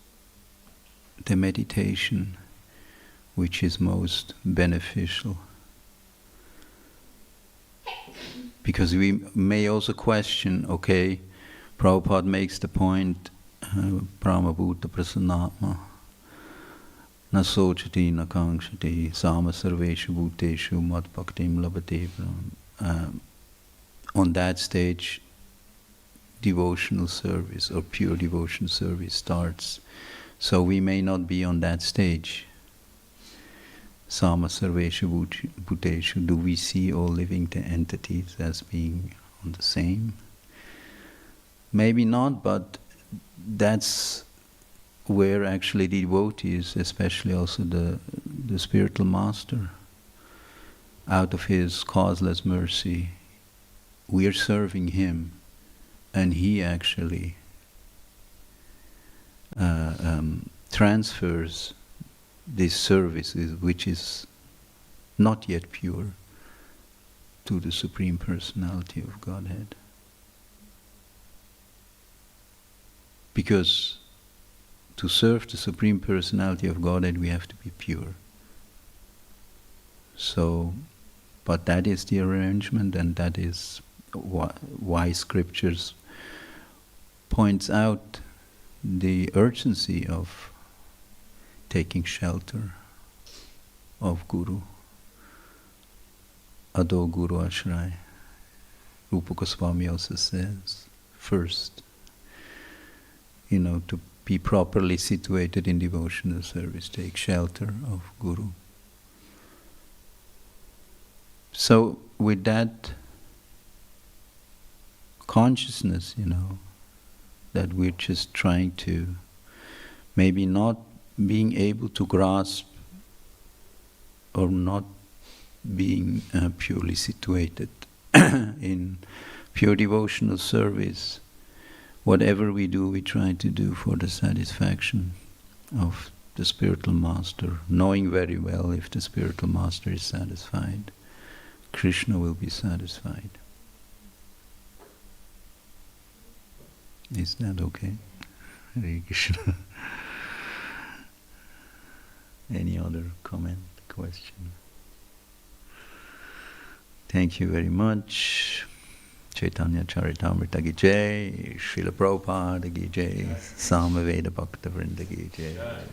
the meditation which is most beneficial. Because we may also question, okay, Prabhupada makes the point, Brahmabhuta Prasannatma, na sochati na kangshati, sama sarveshu bhuteshu mat bhaktim labhate. On that stage, devotional service or pure devotional service starts. So we may not be on that stage. Sama sarveshu bhuteshu, do we see all living entities as being on the same? Maybe not, but that's where actually the devotees, especially also the spiritual master, out of his causeless mercy, we are serving him, and he actually transfers this service, which is not yet pure, to the Supreme Personality of Godhead. Because to serve the Supreme Personality of Godhead, we have to be pure. So, but that is the arrangement, and that is why Scriptures points out the urgency of taking shelter of Guru, Ado Guru Ashray. Rupa Goswami also says, first, to be properly situated in devotional service, take shelter of Guru. So with that consciousness, that we're just trying to, maybe not being able to grasp or not being purely situated in pure devotional service, whatever we do, we try to do for the satisfaction of the spiritual master, knowing very well if the spiritual master is satisfied, Krishna will be satisfied. Is that okay? Hare Krishna. Any other comment, question? Thank you very much. Chaitanya Charitamrita ki jai, Srila Prabhupada ki jai, Samaveda Bhakta Vrinda ki jai.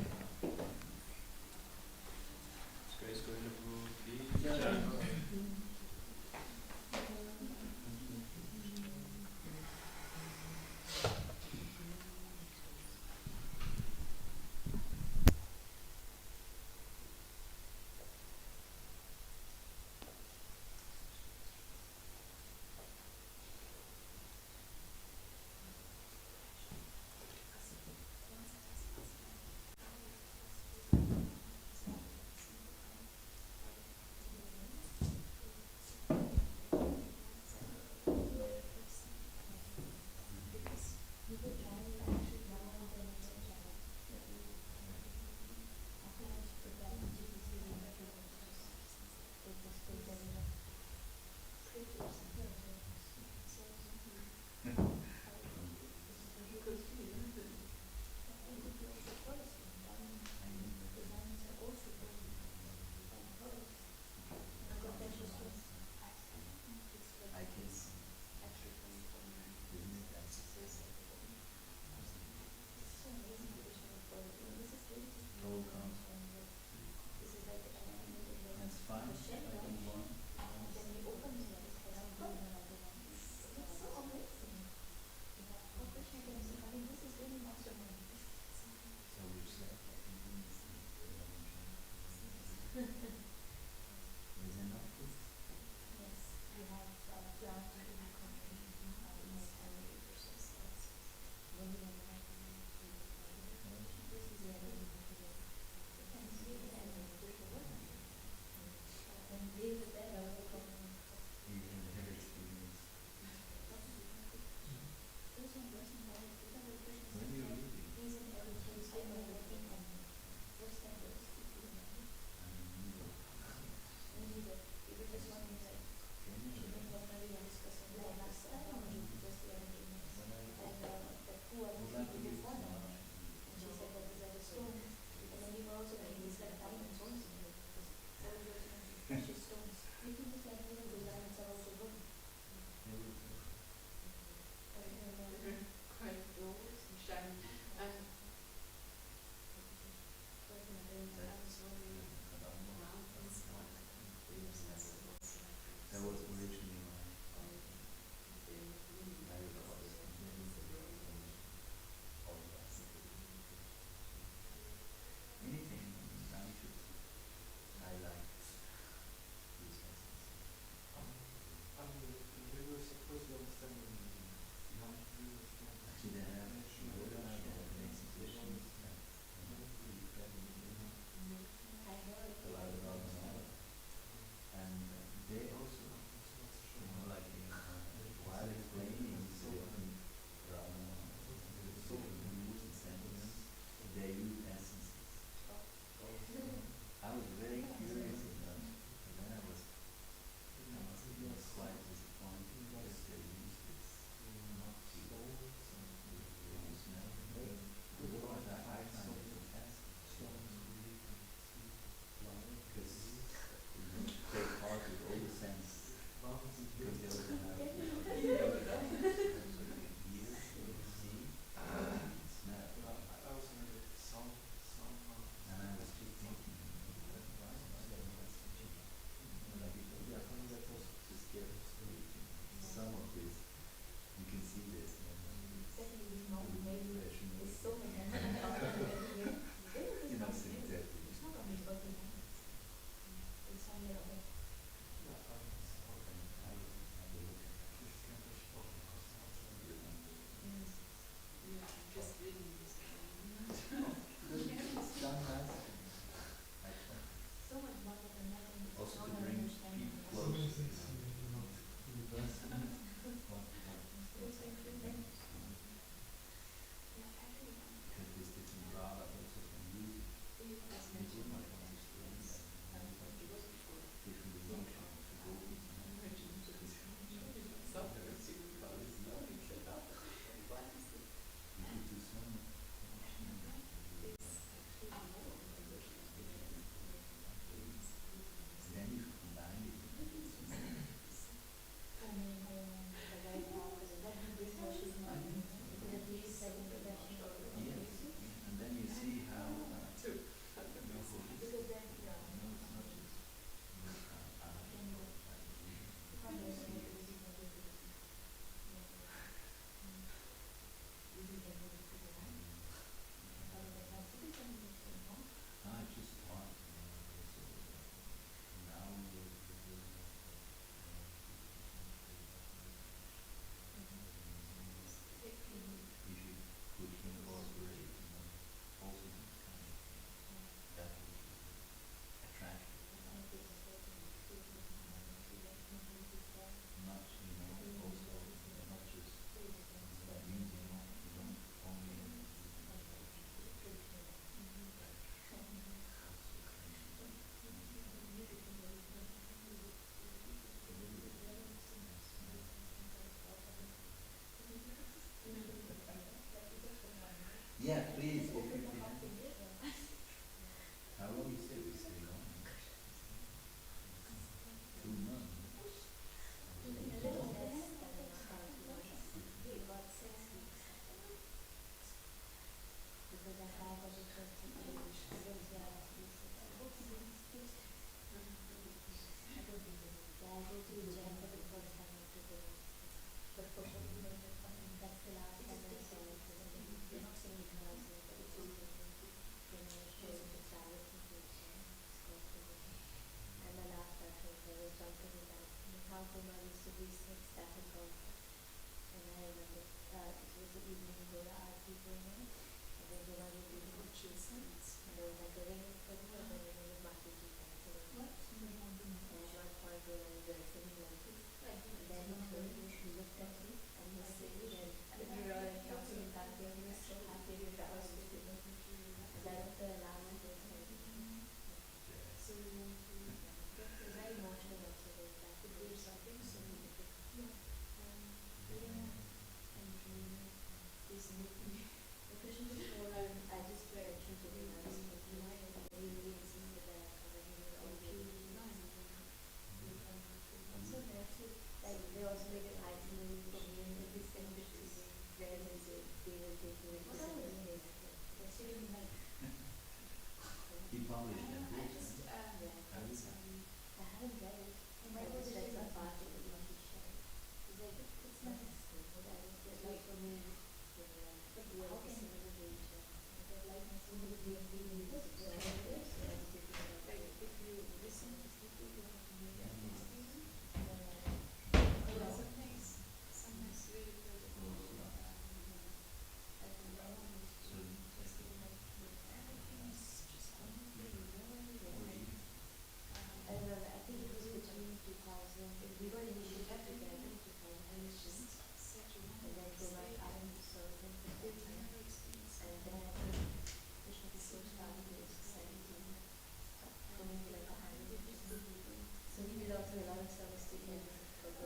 published that book?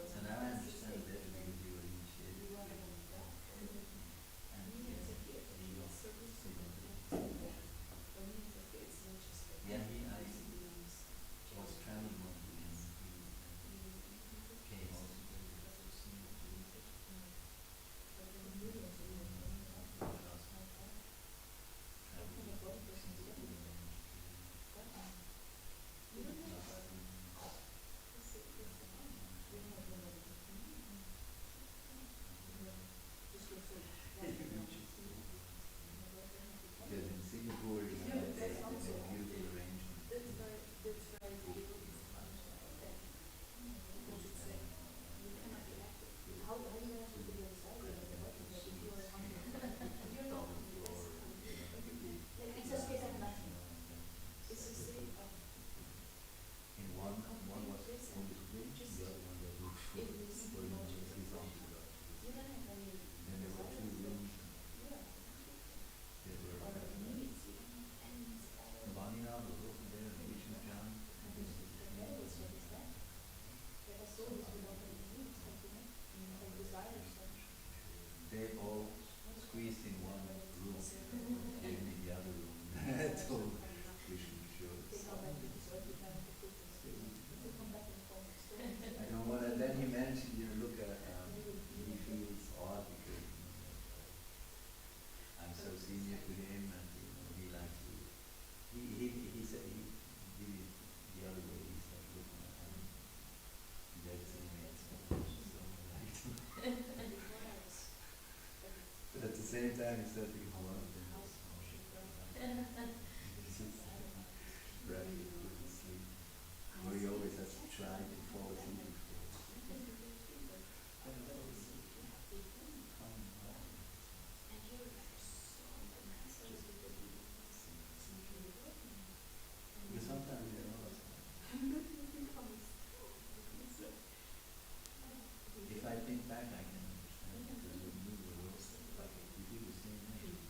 So now I understand better because you were initiated. And yeah, I was traveling one weekend. He came also to see me. Because in Singapore, you know, they have beautiful arrangements. In one was only green, the other one was horizontal. Then there were two rooms. There were Vanina was also there, and Vishnu Chan. They all squeezed in one room, gave me the other room. I told Vishnu to show it. I know what, and then he mentioned, you know, look at, he feels odd because I'm so senior to him, and you know, he likes to. He said he did it the other way. He said, look, that's so I liked him. But at the same time, he said to him, one of them was rapid with sleep, where he always has to try to fall asleep. Because sometimes they're not. If I think back, I can understand because we knew the rules. Like we do the same thing.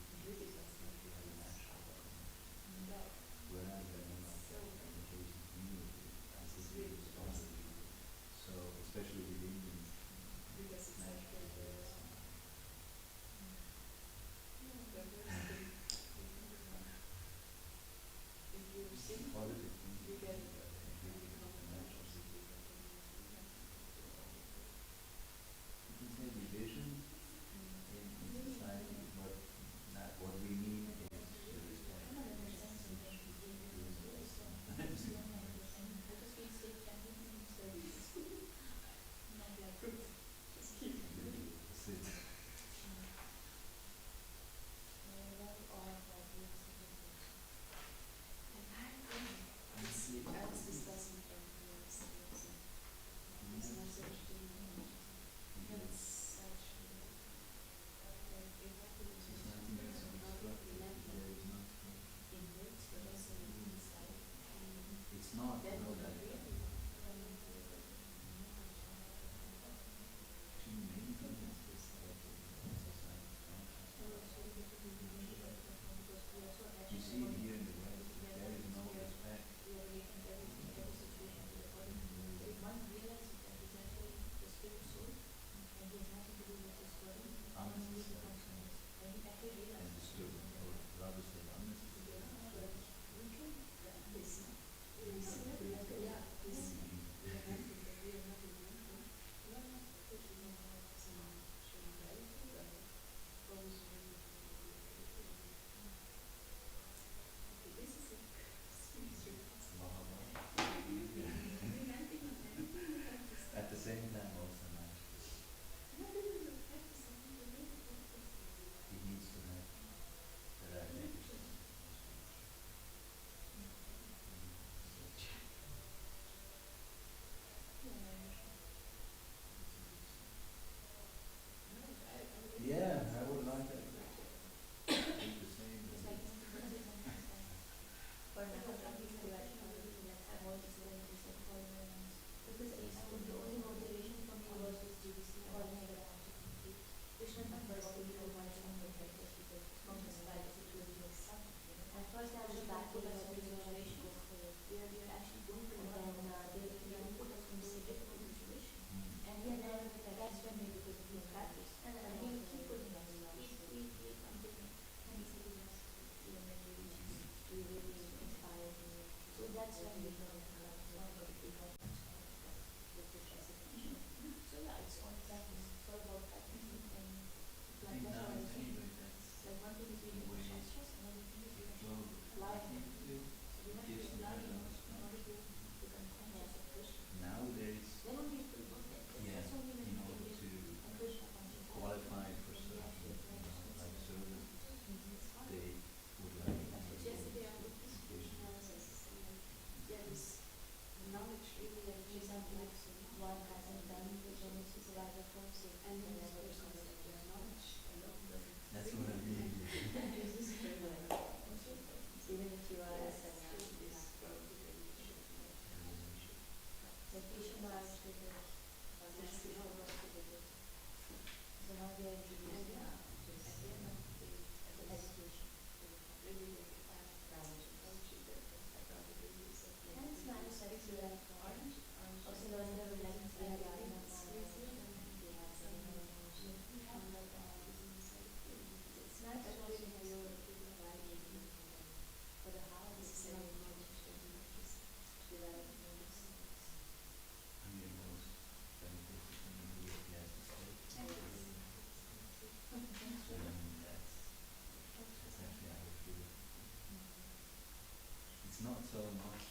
so much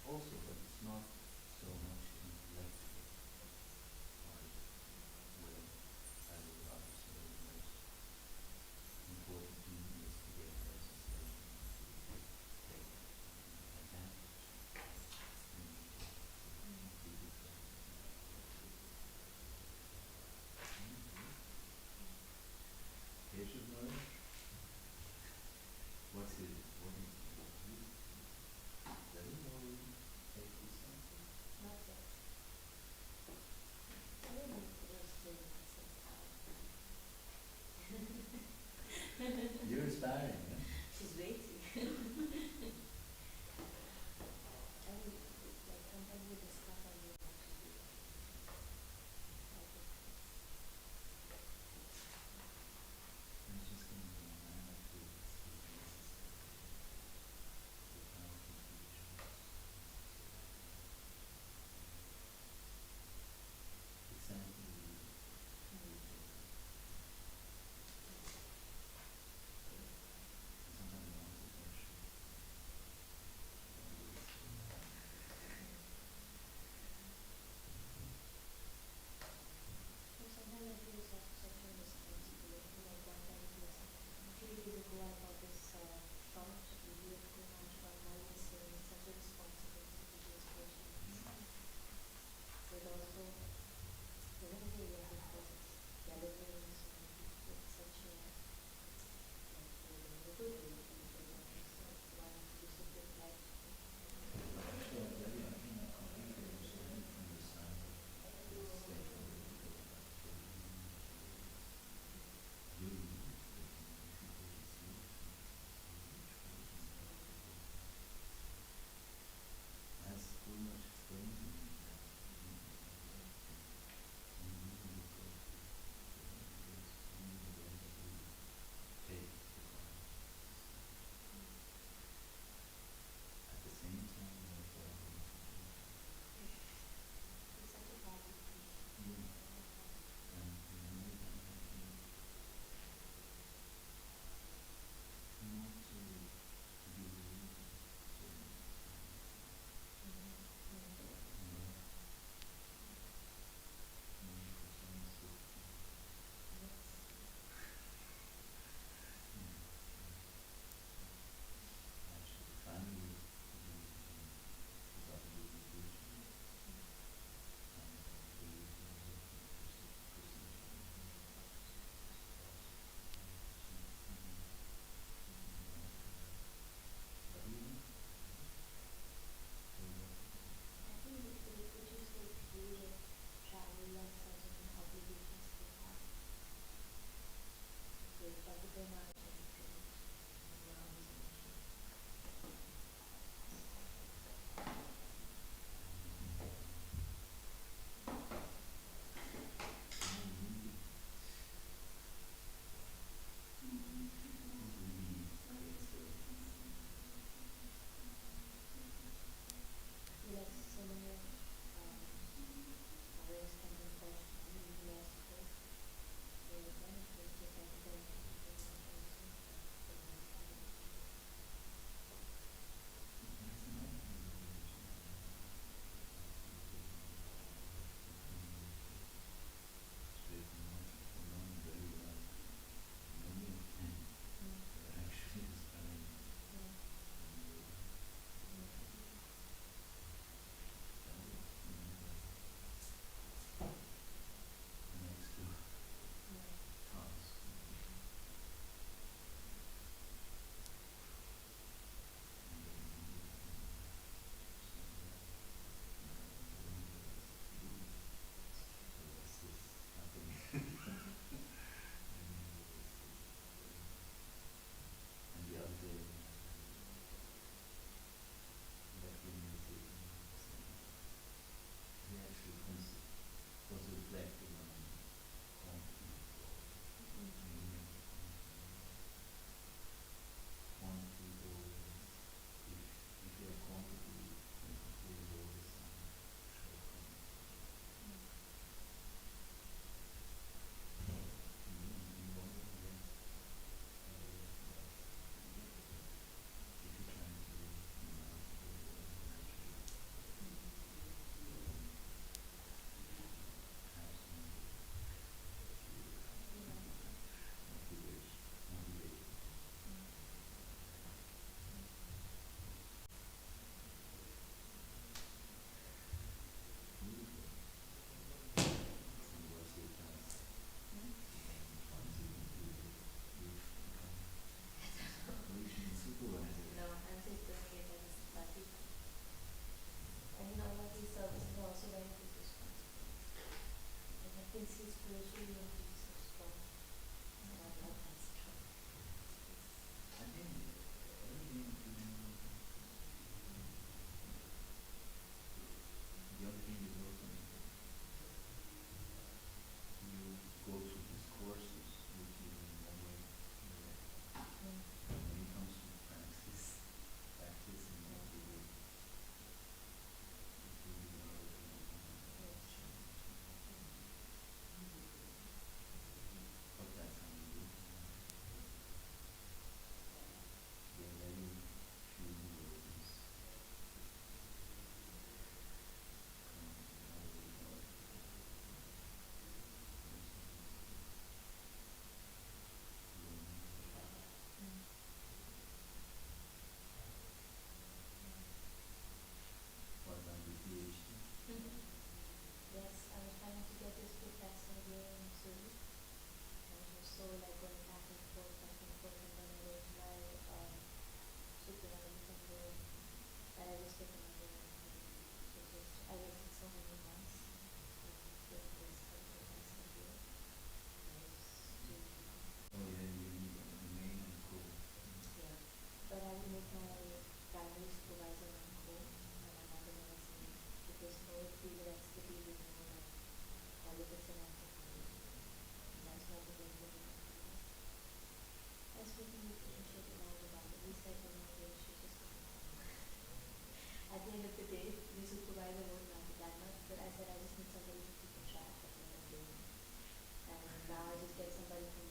also, but it's not so much intellectual part of it. Where I would rather say the most important thing is to get legislation to take advantage and be Keshav Maharaj, what's his, what is said I just need somebody to keep a track of what I'm doing. And now I just get somebody from